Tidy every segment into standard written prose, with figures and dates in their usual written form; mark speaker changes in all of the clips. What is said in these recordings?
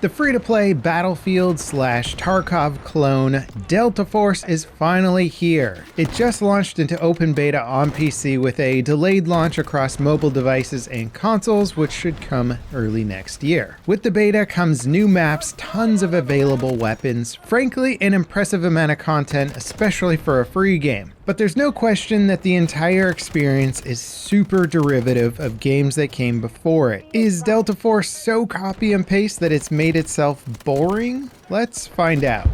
Speaker 1: The free-to-play Battlefield/Tarkov clone Delta Force is finally here. It just launched into open beta on PC with a delayed launch across mobile devices and consoles, which should come early next year. With the beta comes new maps, tons of available weapons, frankly an impressive amount of content, especially for a free game. But there's no question that the entire experience is super derivative of games that came before it. Is Delta Force so copy and paste that it's made itself boring? Let's find out.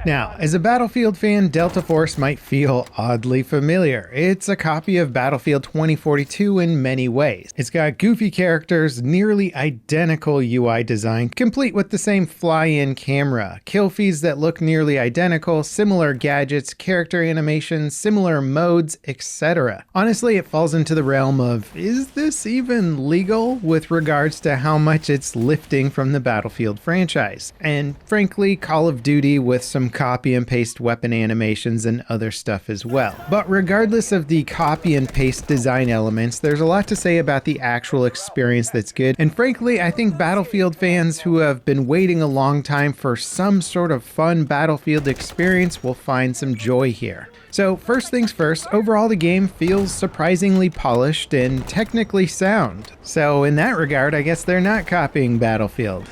Speaker 1: Now, as a Battlefield fan, Delta Force might feel oddly familiar. It's a copy of Battlefield 2042 in many ways. It's got goofy characters, nearly identical UI design, complete with the same fly-in camera, kill feeds that look nearly identical, similar gadgets, character animations, similar modes, etc. Honestly, it falls into the realm of, is this even legal with regards to how much it's lifting from the Battlefield franchise? And frankly, Call of Duty with some copy and paste weapon animations and other stuff as well. But regardless of the copy and paste design elements, there's a lot to say about the actual experience that's good. And frankly, I think Battlefield fans who have been waiting a long time for some sort of fun Battlefield experience will find some joy here. So first things first, overall the game feels surprisingly polished and technically sound. So in that regard, I guess they're not copying Battlefield.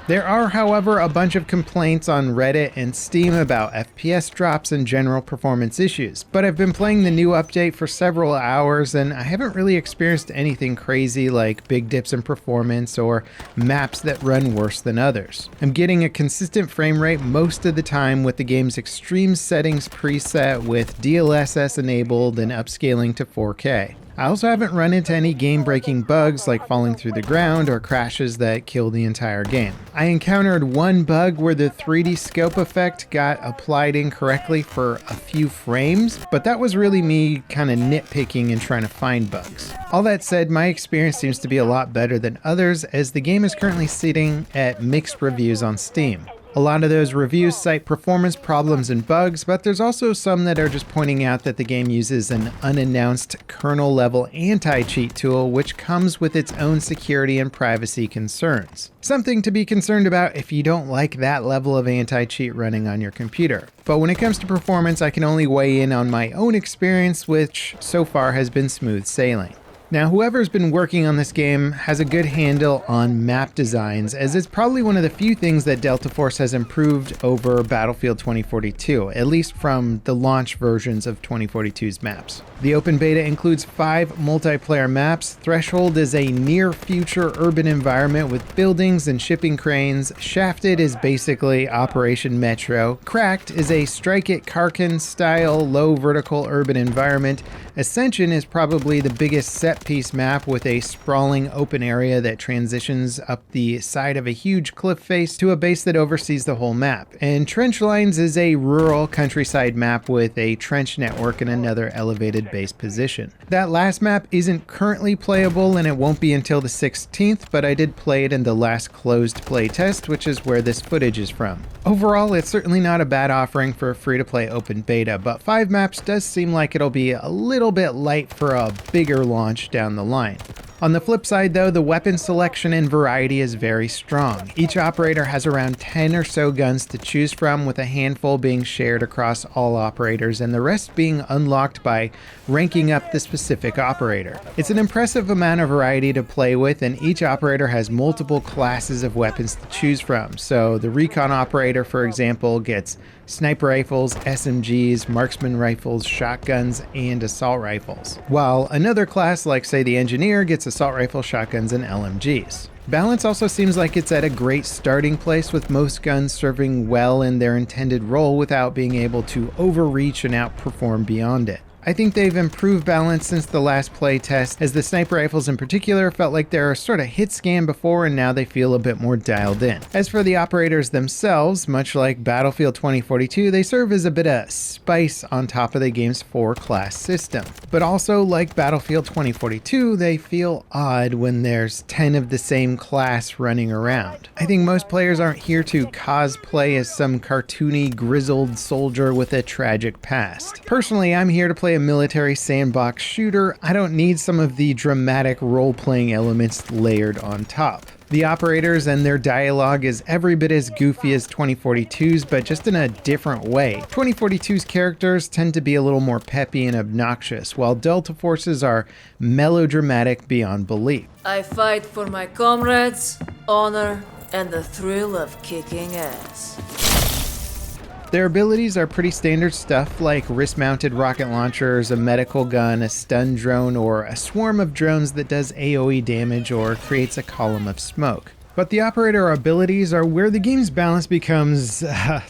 Speaker 1: There are, however, a bunch of complaints on Reddit and Steam about FPS drops and general performance issues, but I've been playing the new update for several hours and I haven't really experienced anything crazy like big dips in performance or maps that run worse than others. I'm getting a consistent frame rate most of the time with the game's extreme settings preset with DLSS enabled and upscaling to 4K. I also haven't run into any game-breaking bugs like falling through the ground or crashes that kill the entire game. I encountered one bug where the 3D scope effect got applied incorrectly for a few frames, but that was really me kind of nitpicking and trying to find bugs. All that said, my experience seems to be a lot better than others as the game is currently sitting at mixed reviews on Steam. A lot of those reviews cite performance problems and bugs, but there's also some that are just pointing out that the game uses an unannounced kernel-level anti-cheat tool which comes with its own security and privacy concerns. Something to be concerned about if you don't like that level of anti-cheat running on your computer. But when it comes to performance, I can only weigh in on my own experience, which so far has been smooth sailing. Now, whoever's been working on this game has a good handle on map designs, as it's probably one of the few things that Delta Force has improved over Battlefield 2042, at least from the launch versions of 2042's maps. The open beta includes 5 multiplayer maps. Threshold is a near-future urban environment with buildings and shipping cranes. Shafted is basically Operation Metro. Cracked is a Strike-It-Karkin-style low vertical urban environment. Ascension is probably the biggest set-piece map with a sprawling open area that transitions up the side of a huge cliff face to a base that oversees the whole map. And Trench Lines is a rural countryside map with a trench network and another elevated base position. That last map isn't currently playable and it won't be until the 16th, but I did play it in the last closed play test, which is where this footage is from. Overall, it's certainly not a bad offering for a free-to-play open beta, but 5 maps does seem like it'll be a little bit light for a bigger launch down the line. On the flip side though, the weapon selection and variety is very strong. Each operator has around 10 or so guns to choose from, with a handful being shared across all operators and the rest being unlocked by ranking up the specific operator. It's an impressive amount of variety to play with, and each operator has multiple classes of weapons to choose from. So the recon operator, for example, gets sniper rifles, SMGs, marksman rifles, shotguns, and assault rifles, while another class like say the engineer gets assault rifle, shotguns, and LMGs. Balance also seems like it's at a great starting place, with most guns serving well in their intended role without being able to overreach and outperform beyond it. I think they've improved balance since the last play test, as the sniper rifles in particular felt like they were sort of hit scan before and now they feel a bit more dialed in. As for the operators themselves, much like Battlefield 2042, they serve as a bit of spice on top of the game's 4-class system. But also, like Battlefield 2042, they feel odd when there's 10 of the same class running around. I think most players aren't here to cosplay as some cartoony, grizzled soldier with a tragic past. Personally, I'm here to play a military sandbox shooter. I don't need some of the dramatic role-playing elements layered on top. The operators and their dialogue is every bit as goofy as 2042's, but just in a different way. 2042's characters tend to be a little more peppy and obnoxious, while Delta Force's are melodramatic beyond belief.
Speaker 2: I fight for my comrades, honor, and the thrill of kicking ass.
Speaker 1: Their abilities are pretty standard stuff like wrist-mounted rocket launchers, a medical gun, a stun drone, or a swarm of drones that does AoE damage or creates a column of smoke. But the operator abilities are where the game's balance becomes,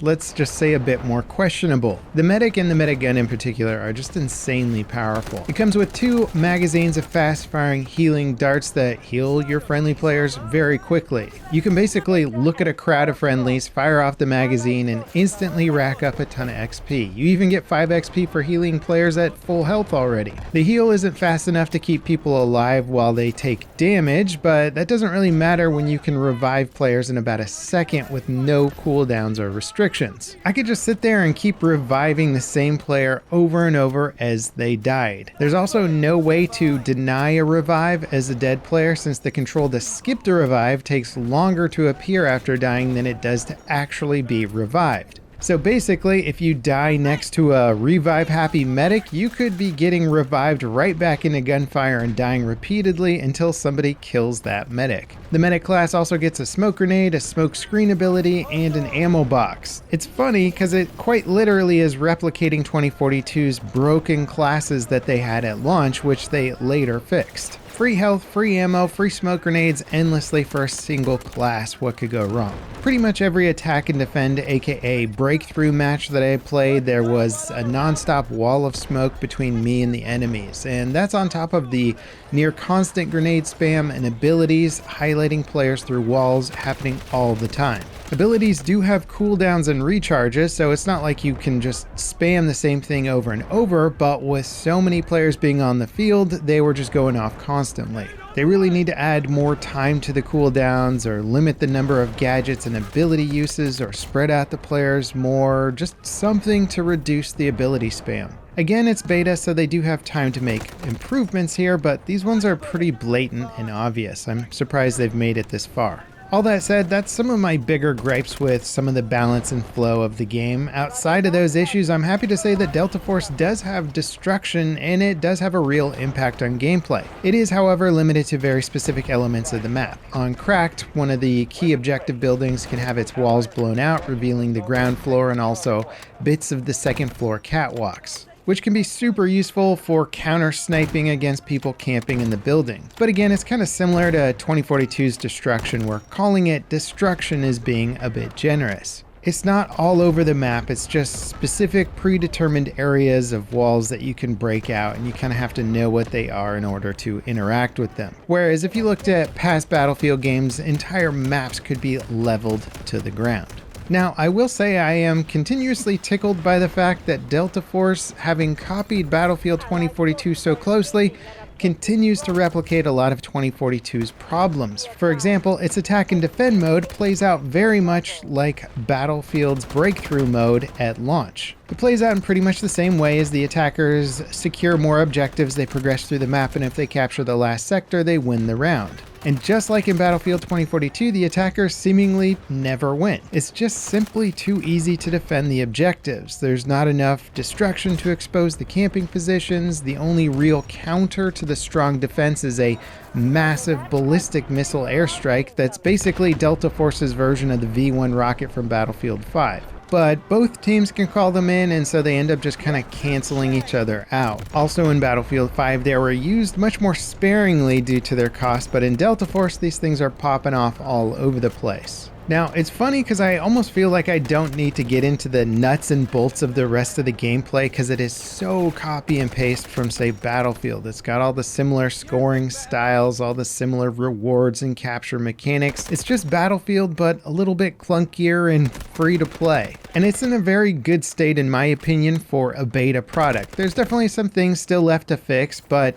Speaker 1: let's just say, a bit more questionable. The medic and the medic gun in particular are just insanely powerful. It comes with 2 magazines of fast-firing healing darts that heal your friendly players very quickly. You can basically look at a crowd of friendlies, fire off the magazine, and instantly rack up a ton of XP. You even get 5 XP for healing players at full health already. The heal isn't fast enough to keep people alive while they take damage, but that doesn't really matter when you can revive players in about a second with no cooldowns or restrictions. I could just sit there and keep reviving the same player over and over as they died. There's also no way to deny a revive as a dead player, since the control to skip the revive takes longer to appear after dying than it does to actually be revived. So basically, if you die next to a revive-happy medic, you could be getting revived right back into gunfire and dying repeatedly until somebody kills that medic. The medic class also gets a smoke grenade, a smoke screen ability, and an ammo box. It's funny because it quite literally is replicating 2042's broken classes that they had at launch, which they later fixed. Free health, free ammo, free smoke grenades endlessly for a single class. What could go wrong? Pretty much every attack and defend, aka breakthrough match that I played, there was a non-stop wall of smoke between me and the enemies, and that's on top of the near constant grenade spam and abilities highlighting players through walls happening all the time. Abilities do have cooldowns and recharges, so it's not like you can just spam the same thing over and over, but with so many players being on the field, they were just going off constantly. They really need to add more time to the cooldowns, or limit the number of gadgets and ability uses, or spread out the players more, just something to reduce the ability spam. Again, it's beta, so they do have time to make improvements here, but these ones are pretty blatant and obvious. I'm surprised they've made it this far. All that said, that's some of my bigger gripes with some of the balance and flow of the game. Outside of those issues, I'm happy to say that Delta Force does have destruction, and it does have a real impact on gameplay. It is, however, limited to very specific elements of the map. On Cracked, one of the key objective buildings can have its walls blown out, revealing the ground floor and also bits of the second floor catwalks, which can be super useful for counter-sniping against people camping in the building. But again, it's kind of similar to 2042's Destruction, where calling it destruction is being a bit generous. It's not all over the map, it's just specific predetermined areas of walls that you can break out, and you kind of have to know what they are in order to interact with them. Whereas if you looked at past Battlefield games, entire maps could be leveled to the ground. Now, I will say I am continuously tickled by the fact that Delta Force, having copied Battlefield 2042 so closely, continues to replicate a lot of 2042's problems. For example, its attack and defend mode plays out very much like Battlefield's breakthrough mode at launch. It plays out in pretty much the same way as the attackers secure more objectives, they progress through the map, and if they capture the last sector, they win the round. And just like in Battlefield 2042, the attackers seemingly never win. It's just simply too easy to defend the objectives. There's not enough destruction to expose the camping positions. The only real counter to the strong defense is a massive ballistic missile airstrike that's basically Delta Force's version of the V1 rocket from Battlefield 5. But both teams can call them in, and so they end up just kind of canceling each other out. Also in Battlefield 5, they were used much more sparingly due to their cost, but in Delta Force, these things are popping off all over the place. Now, it's funny because I almost feel like I don't need to get into the nuts and bolts of the rest of the gameplay because it is so copy and paste from, say, Battlefield. It's got all the similar scoring styles, all the similar rewards and capture mechanics. It's just Battlefield, but a little bit clunkier and free to play. And it's in a very good state, in my opinion, for a beta product. There's definitely some things still left to fix, but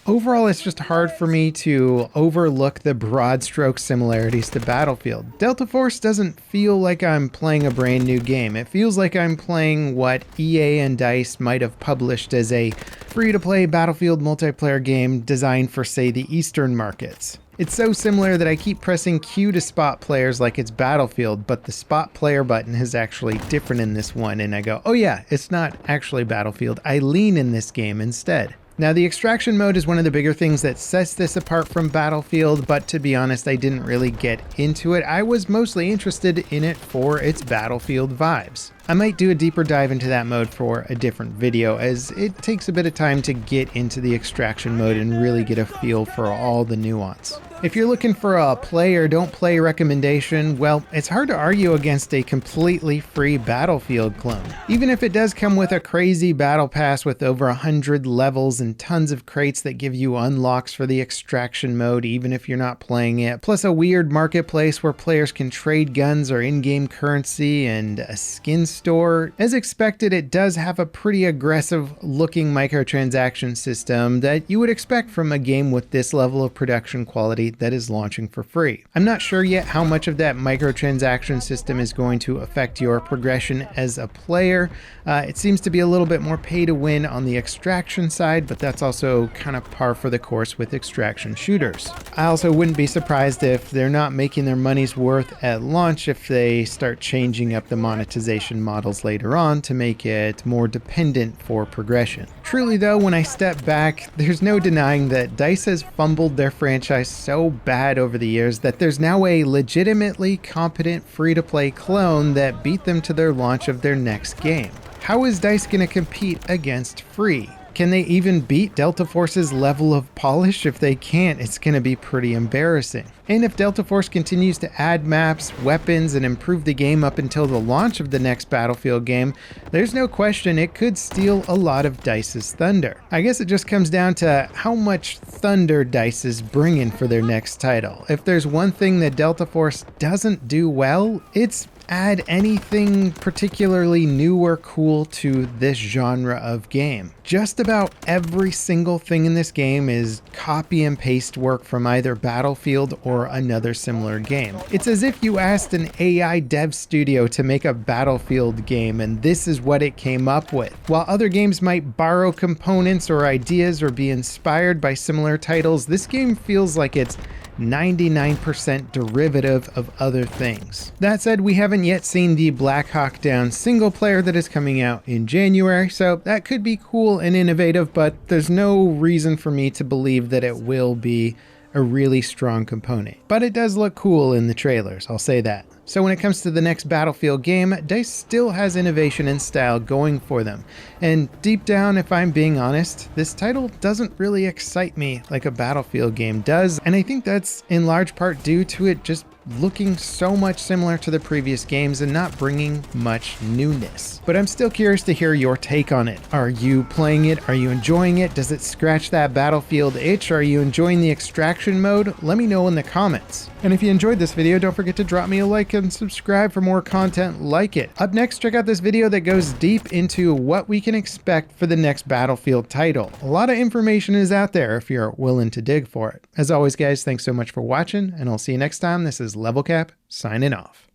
Speaker 1: overall, it's just hard for me to overlook the broad stroke similarities to Battlefield. Delta Force doesn't feel like I'm playing a brand new game. It feels like I'm playing what EA and DICE might have published as a free-to-play Battlefield multiplayer game designed for, say, the Eastern markets. It's so similar that I keep pressing Q to spot players like it's Battlefield, but the spot player button is actually different in this one, and I go, oh yeah, it's not actually Battlefield. I lean in this game instead. Now, the extraction mode is one of the bigger things that sets this apart from Battlefield, but to be honest, I didn't really get into it. I was mostly interested in it for its Battlefield vibes. I might do a deeper dive into that mode for a different video, as it takes a bit of time to get into the extraction mode and really get a feel for all the nuance. If you're looking for a play or don't play recommendation, well, it's hard to argue against a completely free Battlefield clone. Even if it does come with a crazy battle pass with over 100 levels and tons of crates that give you unlocks for the extraction mode even if you're not playing it, plus a weird marketplace where players can trade guns or in-game currency and a skin store. As expected, it does have a pretty aggressive looking microtransaction system that you would expect from a game with this level of production quality that is launching for free. I'm not sure yet how much of that microtransaction system is going to affect your progression as a player. It seems to be a little bit more pay to win on the extraction side, but that's also kind of par for the course with extraction shooters. I also wouldn't be surprised if they're not making their money's worth at launch if they start changing up the monetization models later on to make it more dependent for progression. Truly though, when I step back, there's no denying that DICE has fumbled their franchise so bad over the years that there's now a legitimately competent free-to-play clone that beat them to their launch of their next game. How is DICE going to compete against free? Can they even beat Delta Force's level of polish? If they can't, it's going to be pretty embarrassing. And if Delta Force continues to add maps, weapons, and improve the game up until the launch of the next Battlefield game, there's no question it could steal a lot of DICE's thunder. I guess it just comes down to how much thunder DICE is bringing for their next title. If there's one thing that Delta Force doesn't do well, it's add anything particularly new or cool to this genre of game. Just about every single thing in this game is copy and paste work from either Battlefield or another similar game. It's as if you asked an AI dev studio to make a Battlefield game and this is what it came up with. While other games might borrow components or ideas or be inspired by similar titles, this game feels like it's 99% derivative of other things. That said, we haven't yet seen the Black Hawk Down single player that is coming out in January, so that could be cool and innovative, but there's no reason for me to believe that it will be a really strong component. But it does look cool in the trailers, I'll say that. So when it comes to the next Battlefield game, DICE still has innovation and style going for them. And deep down, if I'm being honest, this title doesn't really excite me like a Battlefield game does. And I think that's in large part due to it just looking so much similar to the previous games and not bringing much newness. But I'm still curious to hear your take on it. Are you playing it? Are you enjoying it? Does it scratch that Battlefield itch? Are you enjoying the extraction mode? Let me know in the comments. And if you enjoyed this video, don't forget to drop me a like and subscribe for more content like it. Up next, check out this video that goes deep into what we can expect for the next Battlefield title. A lot of information is out there if you're willing to dig for it. As always, guys, thanks so much for watching, and I'll see you next time. This is Level Cap signing off.